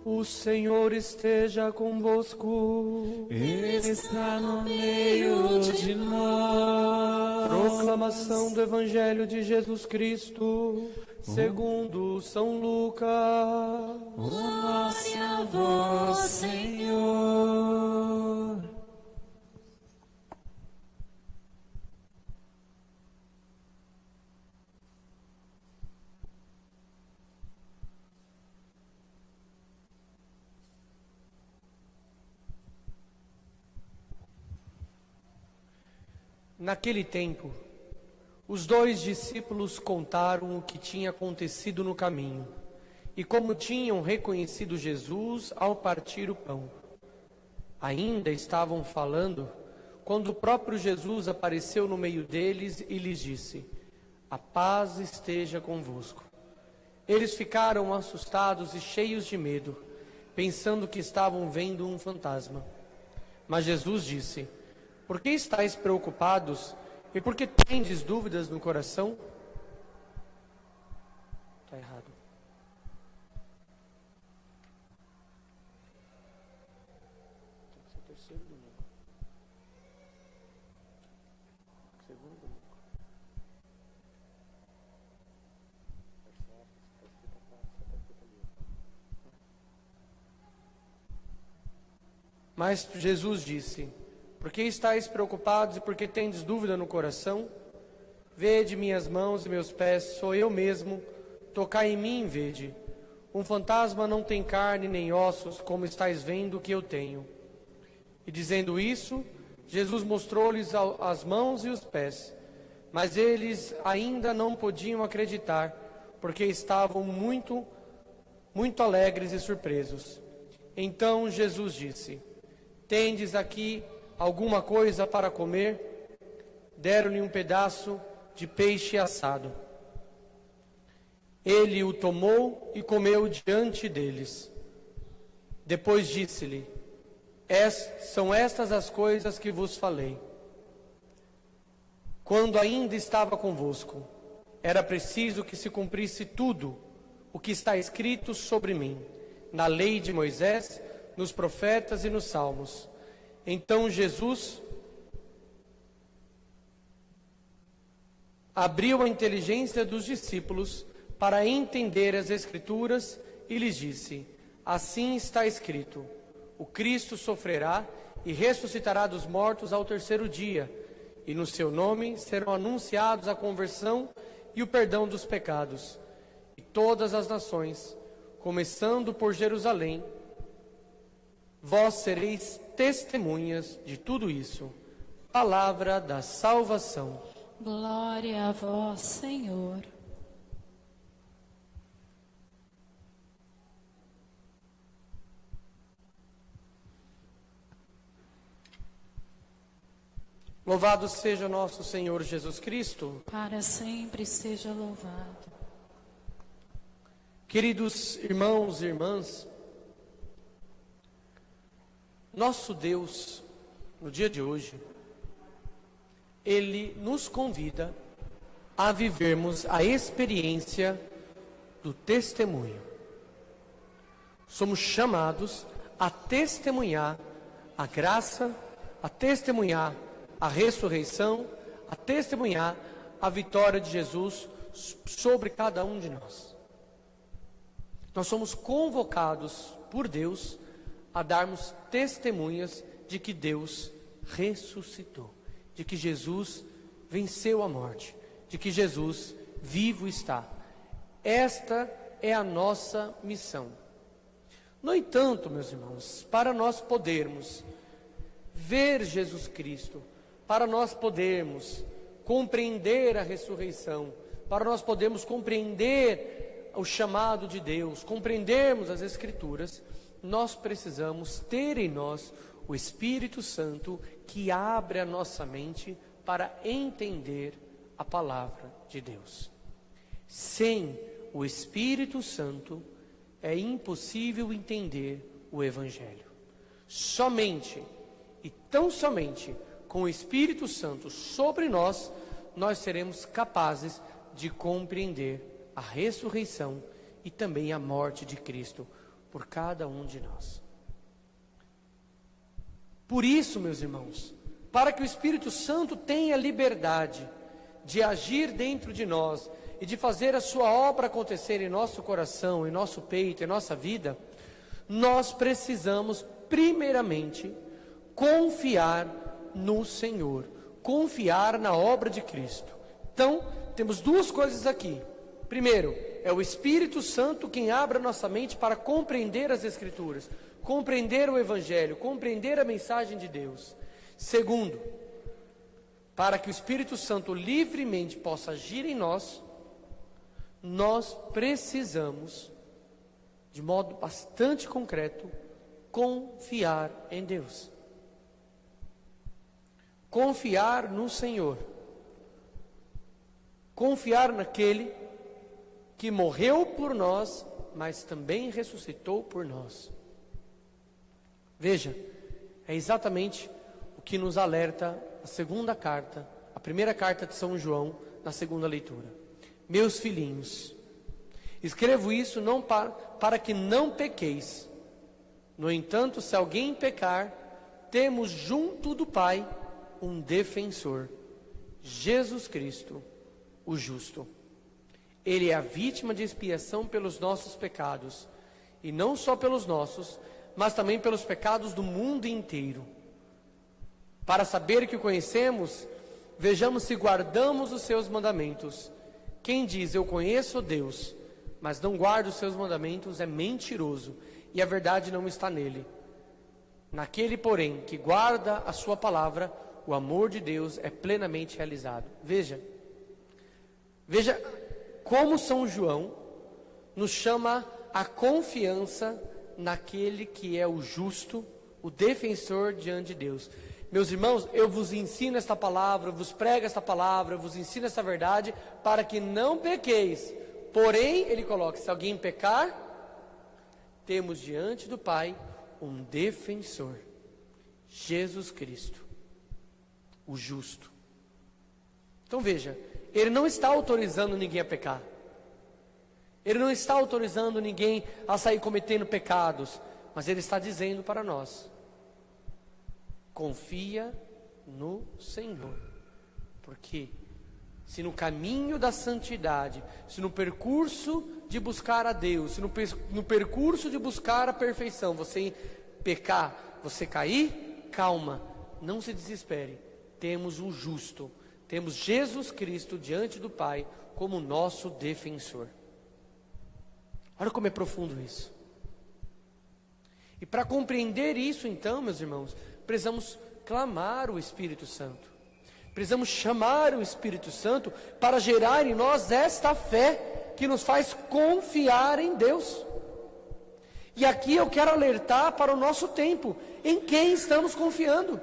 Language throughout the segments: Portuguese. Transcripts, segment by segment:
O Senhor esteja convosco. Ele está no meio de nós. Proclamação do Evangelho de Jesus Cristo, segundo São Lucas. Glória a vós, Senhor. Naquele tempo, os 2 discípulos contaram o que tinha acontecido no caminho e como tinham reconhecido Jesus ao partir o pão. Ainda estavam falando quando o próprio Jesus apareceu no meio deles e lhes disse: "A paz esteja convosco." Eles ficaram assustados e cheios de medo, pensando que estavam vendo um fantasma. Mas Jesus disse: "Por que estáis preocupados e por que tendes dúvidas no coração?" Está errado. Tem que ser o terceiro domingo. Segundo domingo. Mas Jesus disse: "Por que estáis preocupados e por que tendes dúvida no coração? Vede minhas mãos e meus pés, sou eu mesmo, tocai em mim e vede. Um fantasma não tem carne nem ossos, como estáis vendo que eu tenho." E dizendo isso, Jesus mostrou-lhes as mãos e os pés. Mas eles ainda não podiam acreditar, porque estavam muito alegres e surpresos. Então Jesus disse: "Tendes aqui alguma coisa para comer?" Deram-lhe um pedaço de peixe assado. Ele o tomou e comeu diante deles. Depois disse-lhe: "São estas as coisas que vos falei quando ainda estava convosco. Era preciso que se cumprisse tudo o que está escrito sobre mim, na lei de Moisés, nos profetas e nos salmos." Então Jesus abriu a inteligência dos discípulos para entender as Escrituras e lhes disse: "Assim está escrito: o Cristo sofrerá e ressuscitará dos mortos ao terceiro dia, e no seu nome serão anunciados a conversão e o perdão dos pecados. E todas as nações, começando por Jerusalém, vós sereis testemunhas de tudo isso." Palavra da salvação. Glória a vós, Senhor. Louvado seja nosso Senhor Jesus Cristo. Para sempre seja louvado. Queridos irmãos e irmãs, nosso Deus, no dia de hoje, Ele nos convida a vivermos a experiência do testemunho. Somos chamados a testemunhar a graça, a testemunhar a ressurreição, a testemunhar a vitória de Jesus sobre cada um de nós. Nós somos convocados por Deus a darmos testemunhas de que Deus ressuscitou, de que Jesus venceu a morte, de que Jesus vivo está. Esta é a nossa missão. No entanto, meus irmãos, para nós podermos ver Jesus Cristo, para nós podermos compreender a ressurreição, para nós podermos compreender o chamado de Deus, compreendermos as Escrituras, nós precisamos ter em nós o Espírito Santo que abre a nossa mente para entender a palavra de Deus. Sem o Espírito Santo é impossível entender o Evangelho. Somente e tão somente com o Espírito Santo sobre nós, nós seremos capazes de compreender a ressurreição e também a morte de Cristo, por cada um de nós. Por isso, meus irmãos, para que o Espírito Santo tenha liberdade de agir dentro de nós e de fazer a sua obra acontecer em nosso coração, em nosso peito, em nossa vida, nós precisamos, primeiramente, confiar no Senhor, confiar na obra de Cristo. Então, temos duas coisas aqui. Primeiro, é o Espírito Santo quem abre a nossa mente para compreender as Escrituras, compreender o Evangelho, compreender a mensagem de Deus. Segundo, para que o Espírito Santo livremente possa agir em nós, nós precisamos, de modo bastante concreto, confiar em Deus. Confiar no Senhor. Confiar naquele que morreu por nós, mas também ressuscitou por nós. Veja, é exatamente o que nos alerta a segunda carta, a primeira carta de São João, na segunda leitura. Meus filhinhos, escrevo isso não para que não pequeis. No entanto, se alguém pecar, temos junto do Pai um defensor, Jesus Cristo, o justo. Ele é a vítima de expiação pelos nossos pecados, e não só pelos nossos, mas também pelos pecados do mundo inteiro. Para saber que o conhecemos, vejamos se guardamos os seus mandamentos. Quem diz, eu conheço Deus, mas não guarda os seus mandamentos, é mentiroso, e a verdade não está nele. Naquele, porém, que guarda a sua palavra, o amor de Deus é plenamente realizado. Veja como São João nos chama a confiança naquele que é o justo, o defensor diante de Deus. Meus irmãos, eu vos ensino esta palavra, eu vos prego esta palavra, eu vos ensino esta verdade, para que não pequeis. Porém, ele coloca, se alguém pecar, temos diante do Pai um defensor, Jesus Cristo, o justo. Então veja, ele não está autorizando ninguém a pecar. Ele não está autorizando ninguém a sair cometendo pecados, mas ele está dizendo para nós: confia no Senhor, porque se no caminho da santidade, se no percurso de buscar a Deus, se no percurso de buscar a perfeição, você pecar, você cair, calma, não se desespere, temos um justo, temos Jesus Cristo diante do Pai como nosso defensor. Olha como é profundo isso. E para compreender isso então, meus irmãos, precisamos clamar o Espírito Santo. Precisamos chamar o Espírito Santo para gerar em nós esta fé que nos faz confiar em Deus. E aqui eu quero alertar para o nosso tempo. Em quem estamos confiando?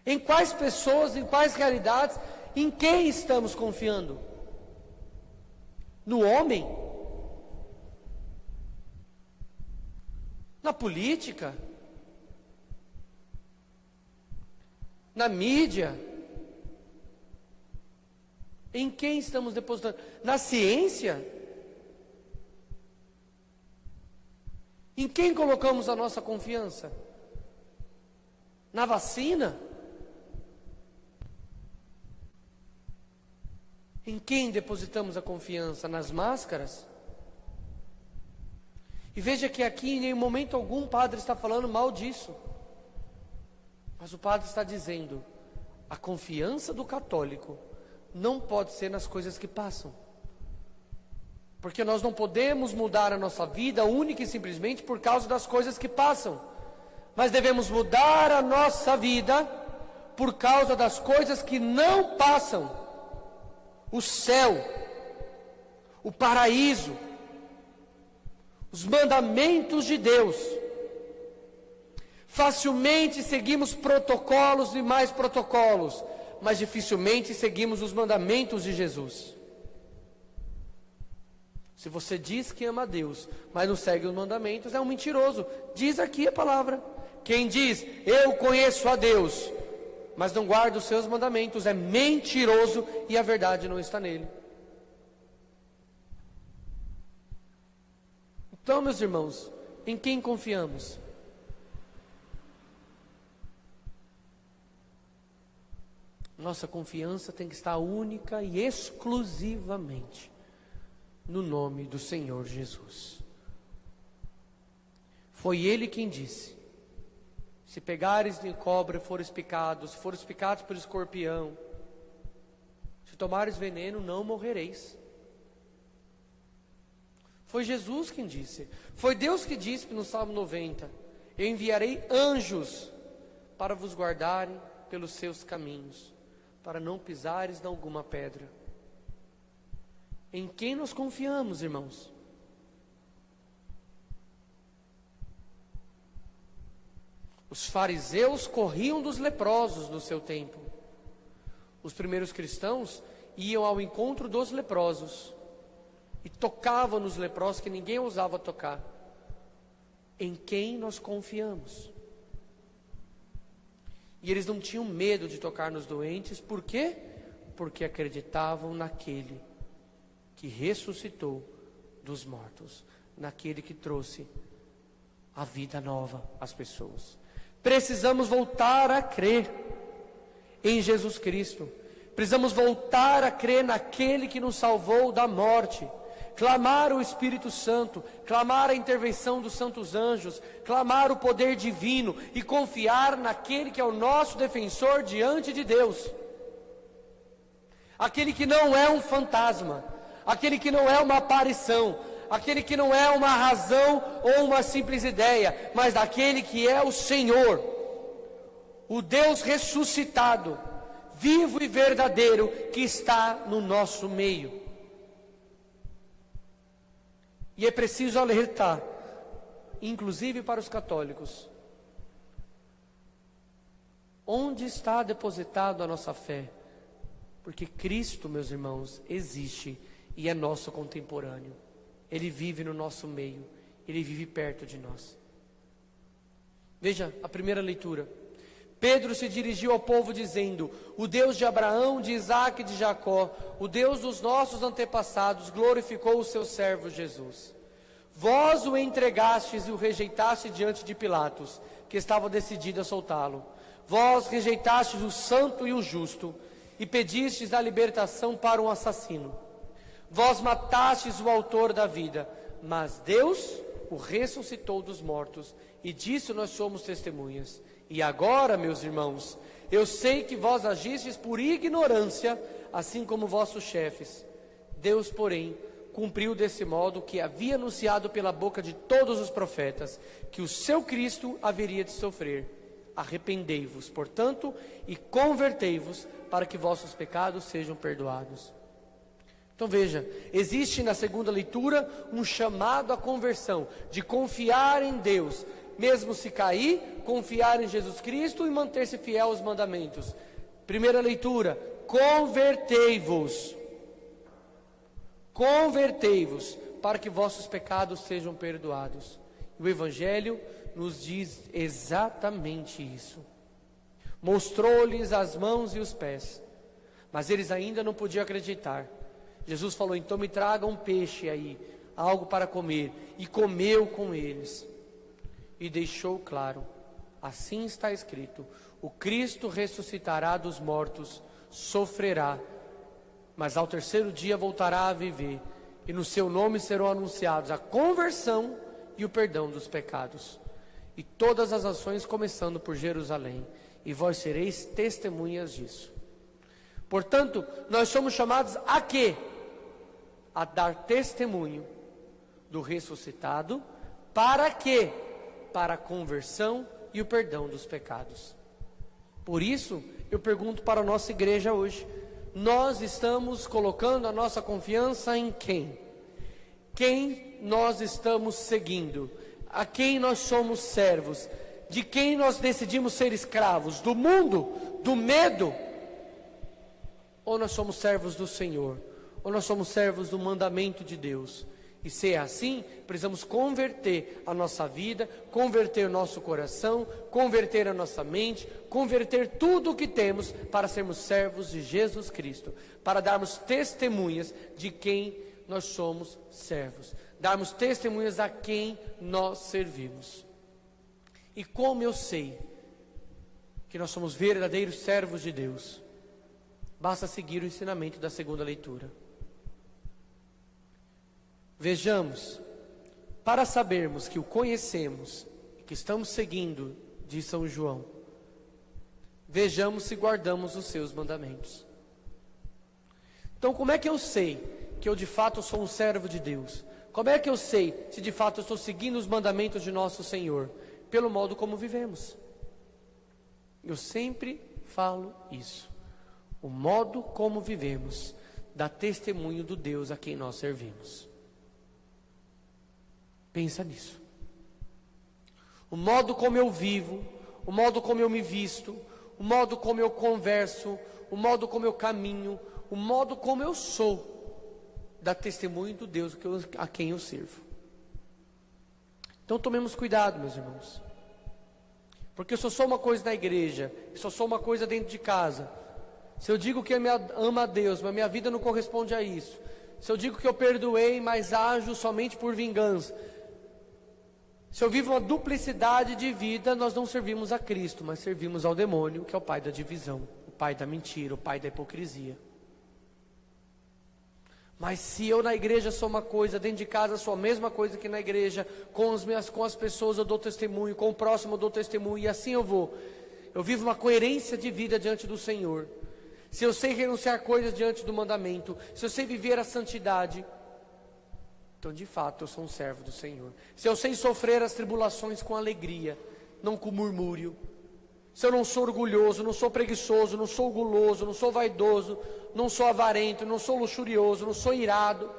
Em quais pessoas, em quais realidades, em quem estamos confiando? No homem? Na política? Na mídia? Em quem estamos depositando? Na ciência? Em quem colocamos a nossa confiança? Na vacina? Em quem depositamos a confiança? Nas máscaras? E veja que aqui em nenhum momento algum o padre está falando mal disso. Mas o padre está dizendo, a confiança do católico não pode ser nas coisas que passam. Porque nós não podemos mudar a nossa vida única e simplesmente por causa das coisas que passam. Mas devemos mudar a nossa vida por causa das coisas que não passam. O céu, o paraíso, os mandamentos de Deus. Facilmente seguimos protocolos e mais protocolos, mas dificilmente seguimos os mandamentos de Jesus. Se você diz que ama a Deus, mas não segue os mandamentos, é um mentiroso. Diz aqui a palavra. Quem diz, eu conheço a Deus, mas não guarda os seus mandamentos, é mentiroso e a verdade não está nele. Então, meus irmãos, em quem confiamos? Nossa confiança tem que estar única e exclusivamente no nome do Senhor Jesus. Foi Ele quem disse: se pegares de cobra e fores picados por escorpião, se tomares veneno, não morrereis. Foi Jesus quem disse. Foi Deus que disse no Salmo 90: eu enviarei anjos para vos guardarem pelos seus caminhos, para não pisares em alguma pedra. Em quem nós confiamos, irmãos? Os fariseus corriam dos leprosos no seu tempo. Os primeiros cristãos iam ao encontro dos leprosos e tocavam nos leprosos que ninguém ousava tocar. Em quem nós confiamos? E eles não tinham medo de tocar nos doentes, por quê? Porque acreditavam naquele que ressuscitou dos mortos, naquele que trouxe a vida nova às pessoas. Precisamos voltar a crer em Jesus Cristo. Precisamos voltar a crer naquele que nos salvou da morte. Clamar o Espírito Santo, clamar a intervenção dos santos anjos, clamar o poder divino e confiar naquele que é o nosso defensor diante de Deus. Aquele que não é um fantasma, aquele que não é uma aparição, aquele que não é uma razão ou uma simples ideia, mas daquele que é o Senhor, o Deus ressuscitado, vivo e verdadeiro, que está no nosso meio. E é preciso alertar, inclusive para os católicos, onde está depositado a nossa fé? Porque Cristo, meus irmãos, existe e é nosso contemporâneo. Ele vive no nosso meio, Ele vive perto de nós. Veja a primeira leitura. Pedro se dirigiu ao povo dizendo: o Deus de Abraão, de Isaque e de Jacó, o Deus dos nossos antepassados, glorificou o seu servo Jesus. Vós o entregastes e o rejeitastes diante de Pilatos, que estava decidido a soltá-lo. Vós rejeitastes o santo e o justo, e pedistes a libertação para um assassino. Vós matastes o autor da vida, mas Deus o ressuscitou dos mortos, e disso nós somos testemunhas. E agora, meus irmãos, eu sei que vós agistes por ignorância, assim como vossos chefes. Deus, porém, cumpriu desse modo o que havia anunciado pela boca de todos os profetas, que o seu Cristo haveria de sofrer. Arrependei-vos, portanto, e convertei-vos, para que vossos pecados sejam perdoados. Então veja, existe na segunda leitura um chamado à conversão, de confiar em Deus, mesmo se cair, confiar em Jesus Cristo e manter-se fiel aos mandamentos. Primeira leitura: convertei-vos. Convertei-vos, para que vossos pecados sejam perdoados. E o Evangelho nos diz exatamente isso. Mostrou-lhes as mãos e os pés, mas eles ainda não podiam acreditar. Jesus falou: então me traga um peixe aí, algo para comer. E comeu com eles. E deixou claro: assim está escrito: o Cristo ressuscitará dos mortos, sofrerá, mas ao terceiro dia voltará a viver, e no seu nome serão anunciados a conversão e o perdão dos pecados. E todas as ações começando por Jerusalém, e vós sereis testemunhas disso. Portanto, nós somos chamados a quê? A dar testemunho do ressuscitado. Para quê? Para a conversão e o perdão dos pecados. Por isso, eu pergunto para a nossa igreja hoje: nós estamos colocando a nossa confiança em quem? Quem nós estamos seguindo? A quem nós somos servos? De quem nós decidimos ser escravos? Do mundo? Do medo? Ou nós somos servos do Senhor? Ou nós somos servos do mandamento de Deus? E se é assim, precisamos converter a nossa vida, converter o nosso coração, converter a nossa mente, converter tudo o que temos para sermos servos de Jesus Cristo, para darmos testemunhas de quem nós somos servos. Darmos testemunhas a quem nós servimos. E como eu sei que nós somos verdadeiros servos de Deus? Basta seguir o ensinamento da segunda leitura. Vejamos, para sabermos que o conhecemos, que estamos seguindo, diz São João, vejamos se guardamos os seus mandamentos. Então, como é que eu sei que eu de fato sou um servo de Deus? Como é que eu sei se de fato eu estou seguindo os mandamentos de nosso Senhor? Pelo modo como vivemos. Eu sempre falo isso. O modo como vivemos dá testemunho do Deus a quem nós servimos. Pensa nisso. O modo como eu vivo, o modo como eu me visto, o modo como eu converso, o modo como eu caminho, o modo como eu sou, dá testemunho do Deus a quem eu sirvo. Então tomemos cuidado, meus irmãos. Porque eu só sou uma coisa na igreja, eu só sou uma coisa dentro de casa. Se eu digo que eu amo a Deus, mas minha vida não corresponde a isso. Se eu digo que eu perdoei, mas ajo somente por vingança. Se eu vivo uma duplicidade de vida, nós não servimos a Cristo, mas servimos ao demônio, que é o pai da divisão, o pai da mentira, o pai da hipocrisia. Mas se eu na igreja sou uma coisa, dentro de casa sou a mesma coisa que na igreja, com as pessoas eu dou testemunho, com o próximo eu dou testemunho, e assim eu vou. Eu vivo uma coerência de vida diante do Senhor. Se eu sei renunciar coisas diante do mandamento, se eu sei viver a santidade, então de fato eu sou um servo do Senhor. Se eu sei sofrer as tribulações com alegria, não com murmúrio, se eu não sou orgulhoso, não sou preguiçoso, não sou guloso, não sou vaidoso, não sou avarento, não sou luxurioso, não sou irado,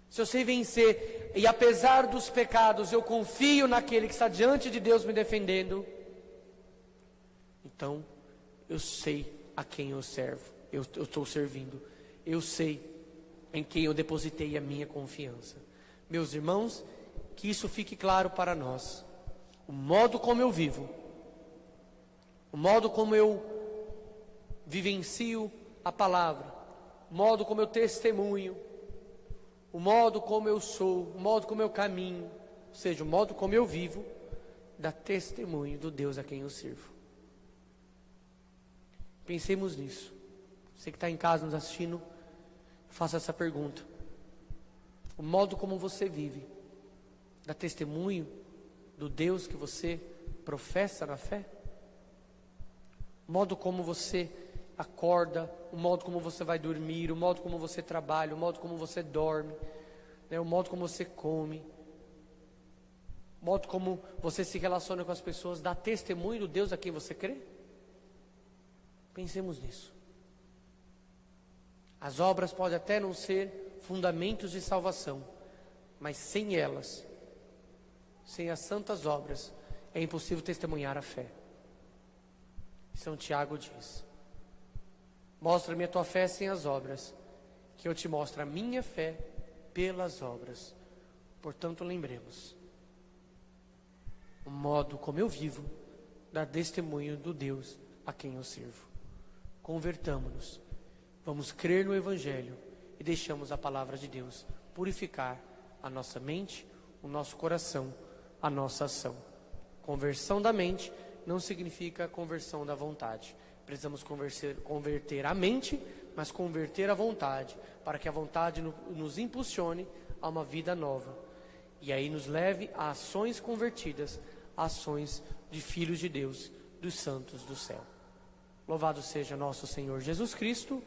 se eu sei vencer, e apesar dos pecados eu confio naquele que está diante de Deus me defendendo, então eu sei a quem eu servo, eu estou servindo, eu sei em quem eu depositei a minha confiança. Meus irmãos, que isso fique claro para nós. O modo como eu vivo, o modo como eu vivencio a palavra, o modo como eu testemunho, o modo como eu sou, o modo como eu caminho, ou seja, o modo como eu vivo, dá testemunho do Deus a quem eu sirvo. Pensemos nisso. Você que está em casa nos assistindo, faça essa pergunta. O modo como você vive dá testemunho do Deus que você professa na fé? O modo como você acorda, o modo como você vai dormir, o modo como você trabalha, o modo como você dorme, né? O modo como você come, o modo como você se relaciona com as pessoas, dá testemunho do Deus a quem você crê? Pensemos nisso. As obras podem até não ser fundamentos de salvação, mas sem elas, sem as santas obras, é impossível testemunhar a fé. São Tiago diz: mostra-me a tua fé sem as obras, que eu te mostro a minha fé pelas obras. Portanto, lembremos, o modo como eu vivo dá testemunho do Deus a quem eu sirvo. Convertamo-nos, vamos crer no Evangelho e deixamos a palavra de Deus purificar a nossa mente, o nosso coração, a nossa ação. Conversão da mente não significa conversão da vontade. Precisamos converter a mente, mas converter a vontade, para que a vontade nos impulsione a uma vida nova. E aí nos leve a ações convertidas, a ações de filhos de Deus, dos santos do céu. Louvado seja nosso Senhor Jesus Cristo.